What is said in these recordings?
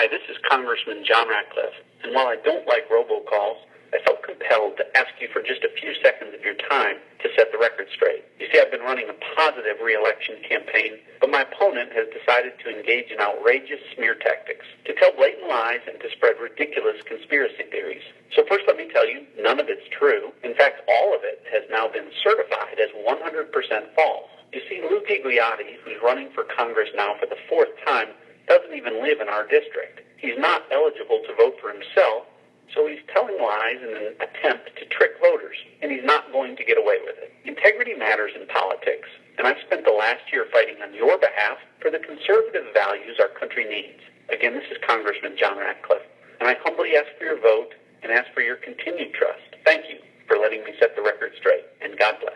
Hi, this is Congressman John Ratcliffe, and while I don't like robocalls, I felt compelled to ask you for just a few seconds of your time to set the record straight. You see, I've been running a positive re-election campaign, but my opponent has decided to engage in outrageous smear tactics, to tell blatant lies and to spread ridiculous conspiracy theories. So first let me tell you, none of it's true. In fact, all of it has now been certified as 100% false. You see, Lou Gigliotti, who's running for Congress now for the fourth time, doesn't even live in our district. He's not eligible to vote for himself, so he's telling lies in an attempt to trick voters, and he's not going to get away with it. Integrity matters in politics, and I've spent the last year fighting on your behalf for the conservative values our country needs. Again, this is Congressman John Ratcliffe, and I humbly ask for your vote and ask for your continued trust. Thank you for letting me set the record straight, and God bless.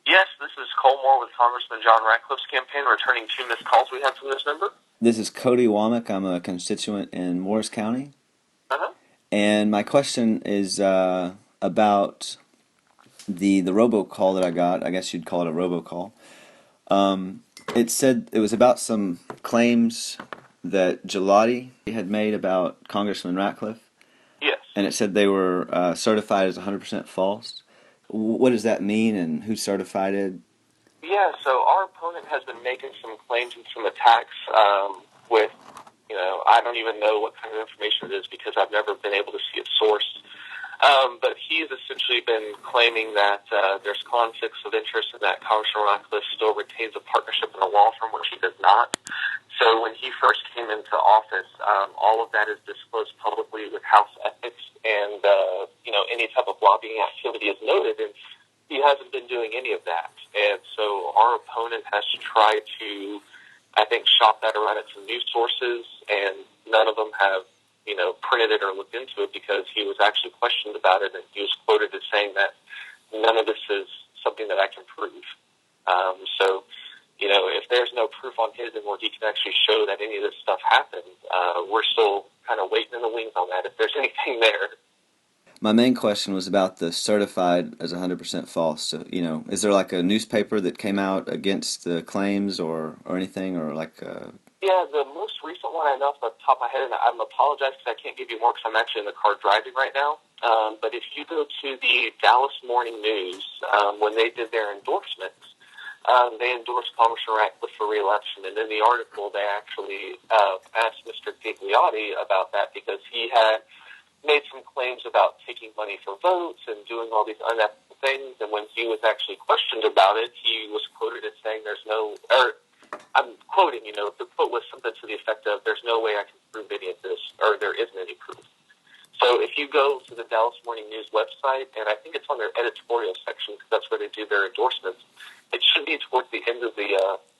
Yes, this is Colmore with Congressman John Ratcliffe's campaign, returning two missed calls we had from this number. This is Cody Womack. I'm a constituent in Morris County. And my question is about the robocall that I got. I guess you'd call it a robocall. It said it was about some claims that Gigliotti had made about Congressman Ratcliffe. Yes. And it said they were certified as 100% false. What does that mean, and who certified it? Yeah, so our opponent has been making some claims and some attacks with, I don't even know what kind of information it is because I've never been able to see it sourced. But he's essentially been claiming that there's conflicts of interest and that Congressman Ratcliffe still retains a partnership in a law firm, which he does not. So when he first came into office, all of that is disclosed publicly with House ethics, and any type of lobbying activity is noted, and he hasn't been doing any of that. And so our opponent has tried to, I think, shop that around at some news sources, and none of them have, printed it or looked into it because he was actually questioned about it, and he was quoted as saying that none of this is something that I can prove. If there's no proof on his end where he can actually show that any of this stuff happened, we're still kind of waiting in the wings on that, if there's anything there. My main question was about the certified as 100% false. So, is there like a newspaper that came out against the claims or anything, or like? Yeah, the most recent one I know off the top of my head, and I apologize because I can't give you more because I'm actually in the car driving right now. But if you go to the Dallas Morning News, when they did their endorsements, they endorsed Congressman Ratcliffe for re-election, and in the article they actually asked Mr. Gigliotti about that because he had made some claims about taking money for votes and doing all these unethical things, and when he was actually questioned about it, he was quoted as saying I'm quoting, the quote was something to the effect of, there's no way I can prove any of this, or there isn't any proof. So if you go to the Dallas Morning News website, and I think it's on their editorial section, because that's where they do their endorsements, it should be towards the end of the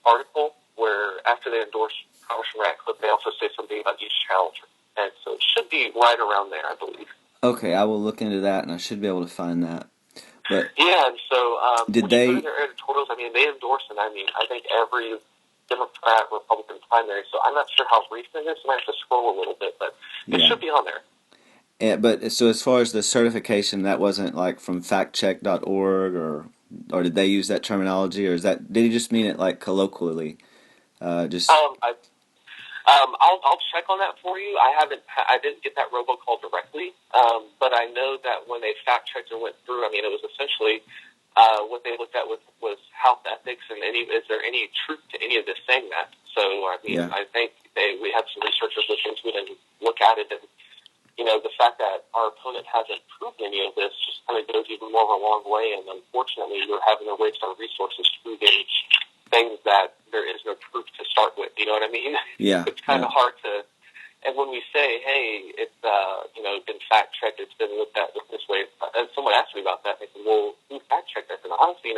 article, where after they endorse Congressman Ratcliffe, they also say something about each challenger. And so it should be right around there, I believe. Okay, I will look into that, and I should be able to find that. But yeah, and so did when they? You go to their editorials, they endorse it. I think every Democrat, Republican primary. So I'm not sure how recent it is. I have to scroll a little bit, but it should be on there. Yeah, but so as far as the certification, that wasn't like from factcheck.org, or did they use that terminology, or did he just mean it like colloquially? I'll check on that for you. I didn't get that robocall directly, but I know that when they fact checked and went through, it was essentially what they looked at was health ethics and is there any truth to any of this saying that? So I think we had some researchers look into it and look at it, and the fact that our opponent hasn't proven any of this just kind of goes even more of a long way. And unfortunately, we're having to waste our resources proving things that there is no proof to start with. You know what I mean? Yeah. It's kind of hard to. And when we say, hey, it's been fact checked, it's been looked at this way, and someone asked me about that, and they said, well, who fact checked that? And honestly,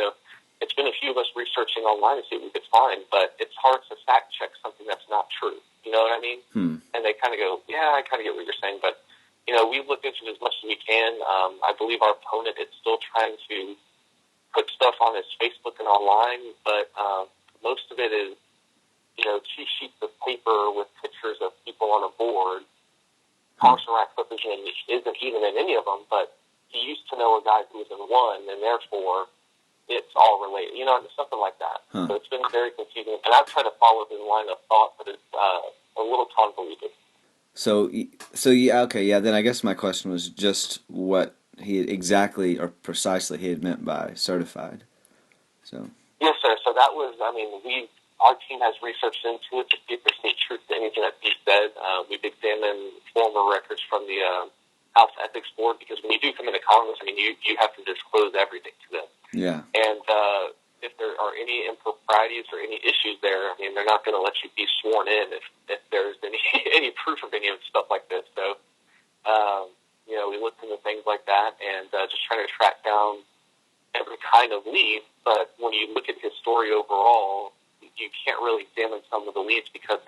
it's been a few of us researching online to see what we could find, but it's hard to fact check something that's not true. You know what I mean? And they kind of go, yeah, I kind of get what you're saying, but we've looked into it as much as we can. I believe our opponent is still trying to put stuff on his Facebook and online, but most of it is, 2 sheets of paper with pictures of people on a board. Congressman Ratcliffe isn't even in any of them, but he used to know a guy who was in one, and therefore it's all related. Something like that. So it's been very confusing, and I've tried to follow his line of thought, but it's a little convoluted. So yeah, okay, yeah. Then I guess my question was just what he exactly or precisely he had meant by certified. So Yes, sir. So that was, I mean, our team has researched into it to see if there's any truth to anything that he said. We've examined former records from the House Ethics Board, because when you do come into Congress, I mean, you have to disclose everything to them. yeah. And if there are any improprieties or any issues there, I mean, they're not going to let you be sworn in if there's any any proof of any of stuff like this. So, we looked into things like that and just trying to track down every kind of lead. But when you look at his story overall, you can't really examine some of the leads because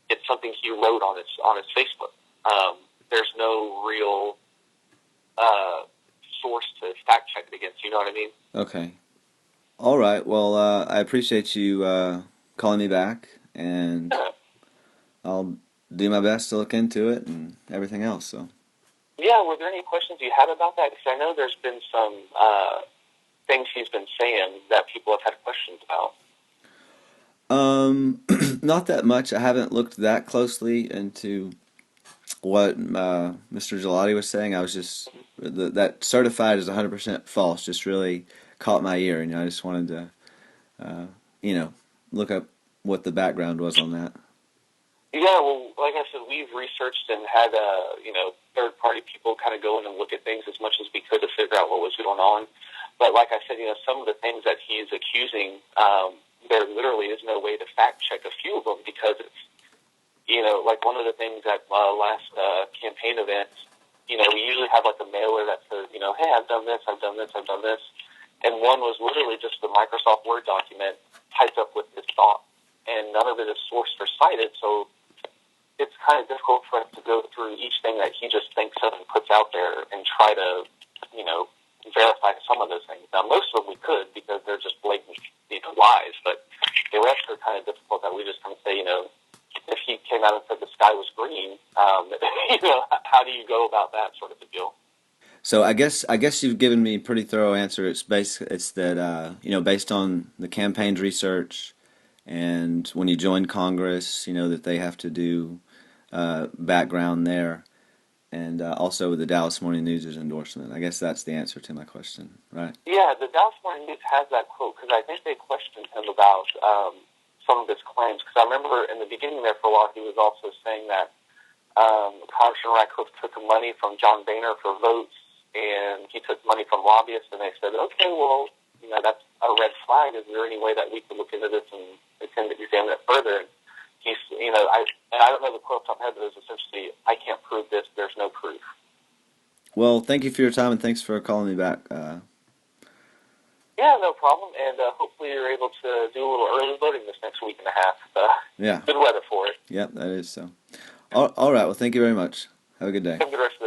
it's something he wrote on his Facebook. There's no real source to fact check it against. You know what I mean? Okay. All right. Well, I appreciate you calling me back, and I'll do my best to look into it and everything else. So. Yeah. Were there any questions you had about that? Because I know there's been some things he's been saying that people have had questions about. Not that much. I haven't looked that closely into what Mr. Gelati was saying. I was just that certified is 100% false. Just really caught my ear, and I just wanted to, look up what the background was on that. Yeah, well, like I said, we've researched and had third-party people kind of go in and look at things as much as we could to figure out what was going on. But like I said, some of the things that he's accusing, there literally is no way to fact check a few of them, because it's, like one of the things at last campaign events, we usually have like a mailer that says, hey, I've done this, I've done this, I've done this. And one was literally just the Microsoft Word document typed up with this thought. And none of it is sourced or cited, so it's kind of difficult for us to go through each thing that he just thinks of and puts out there and try to, verify some of those things. Now, most of them we could, because they're just blatant, lies, but the rest are kind of difficult that we just kind of say, if he came out and said the sky was green, how do you go about that sort of a deal? So I guess you've given me a pretty thorough answer. It's that based on the campaign's research, and when you join Congress, that they have to do background there, and also the Dallas Morning News' endorsement. I guess that's the answer to my question, right? Yeah, the Dallas Morning News has that quote, because I think they questioned him about some of his claims. Because I remember in the beginning there for a while, he was also saying that Congressman Ratcliffe took money from John Boehner for votes, and he took money from lobbyists, and they said, okay, well, that's a red flag. Is there any way that we could look into this and examine it further? And he's, I don't know the quote off my head, but it was essentially, I can't prove this, there's no proof. Well, thank you for your time, and thanks for calling me back. Yeah, no problem, and hopefully you're able to do a little early voting this next week and a half. Yeah. Good weather for it. Yep, that is so. All right, well, thank you very much. Have a good day. Have a good rest of the